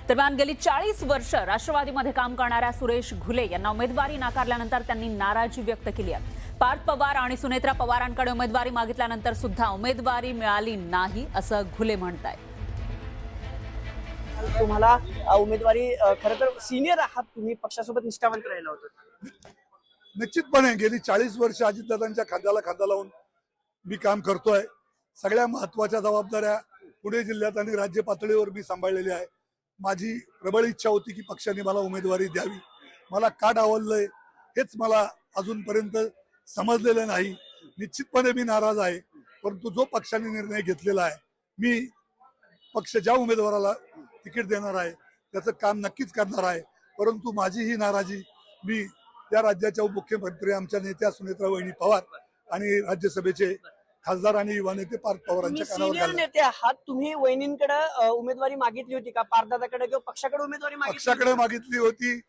दरम्यान गेली 40 वर्ष राष्ट्रवादीमध्ये काम करणाऱ्या सुरेश घुले यांना उमेदवारी नाकारल्यानंतर त्यांनी नाराजी व्यक्त केली आहे। पार्थ पवार आणि सुनेत्रा पवारांकडे उमेदवारी मागितल्यानंतर सुद्धा उमेदवारी मिळाली नाही असं घुले म्हणतायत। तुम्हाला उमेदवारी खरं तर सिनियर आहात, तुम्ही पक्षासोबत निष्ठावंत राहिला होता। निश्चितपणे गेली 40 वर्ष अजितदादांच्या खांद्याला खांदा लावून मी काम करतोय। सगळ्या महत्त्वाच्या जबाबदाऱ्या पुणे जिल्ह्यात आणि राज्य पातळीवर मी सांभाळलेली आहे। माझी प्रबळ इच्छा होती की पक्षाने मला उमेदवारी द्यावी। मला का डावललंय हेच मला अजूनपर्यंत समजलेलं नाही। निश्चितपणे मी नाराज आहे, परंतु जो पक्षाने निर्णय घेतलेला आहे, मी पक्ष ज्या उमेदवाराला तिकीट देणार आहे त्याचं काम नक्कीच करणार आहे। परंतु माझी ही नाराजी मी या राज्याच्या उपमुख्यमंत्री आमच्या नेत्या सुनेत्रा वहिनी पवार आणि राज्यसभेचे खासदार आणि युवा नेते पार्थ पवारांच्या कानावर सिनियर नेते आहात, तुम्ही वहिनींकडे उमेदवारी मागितली होती का? पार्थदादाकडे किंवा पक्षाकडे उमेदवारी पक्षाकडे मागितली होती।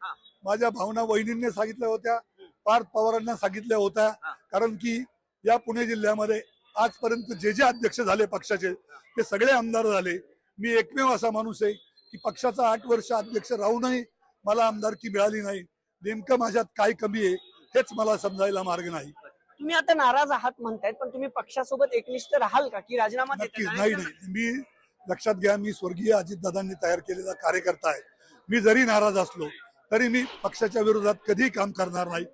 माझ्या भावना वहिनींनी सांगितल्या होत्या, पार्थ पवारांना सांगितल्या होत्या। कारण की या पुणे जिल्ह्यामध्ये आजपर्यंत जे अध्यक्ष झाले पक्षाचे ते सगळे आमदार झाले। मी एकमेव असा माणूस आहे की पक्षाचा 8 वर्ष अध्यक्ष राहूनही मला आमदारकी मिळाली नाही। नेमकं माझ्यात काय कमी आहे हेच मला समजायला मार्ग नाही। तुम्ही आता नाराज आहात म्हणतायत, पण तुम्ही पक्षासोबत एकनिष्ठ राहाल का की राजीनामा नक्कीच देता? नाही। मी लक्षात घ्या, मी स्वर्गीय अजितदादांनी तयार केलेला कार्यकर्ता आहे। मी जरी नाराज असलो तरी मी पक्षाच्या विरोधात कधीही काम करणार नाही।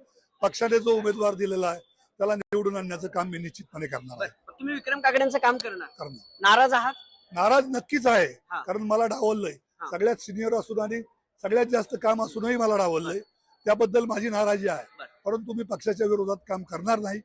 पक्षाने जो उमेदवार दिलेला आहे त्याला निवडून आणण्याचं काम मी निश्चितपणे करणार आहे। तुम्ही विक्रम काकड्यांचं काम करणार? नाराज आहात? नाराज नक्कीच आहे, कारण मला डावललंय। सगळ्यात सिनियर असून आणि सगळ्यात जास्त काम असूनही मला डावललंय, त्याबद्दल माझी नाराजी आहे। परंतु मी पक्षाच्या विरोधात काम करणार नाही।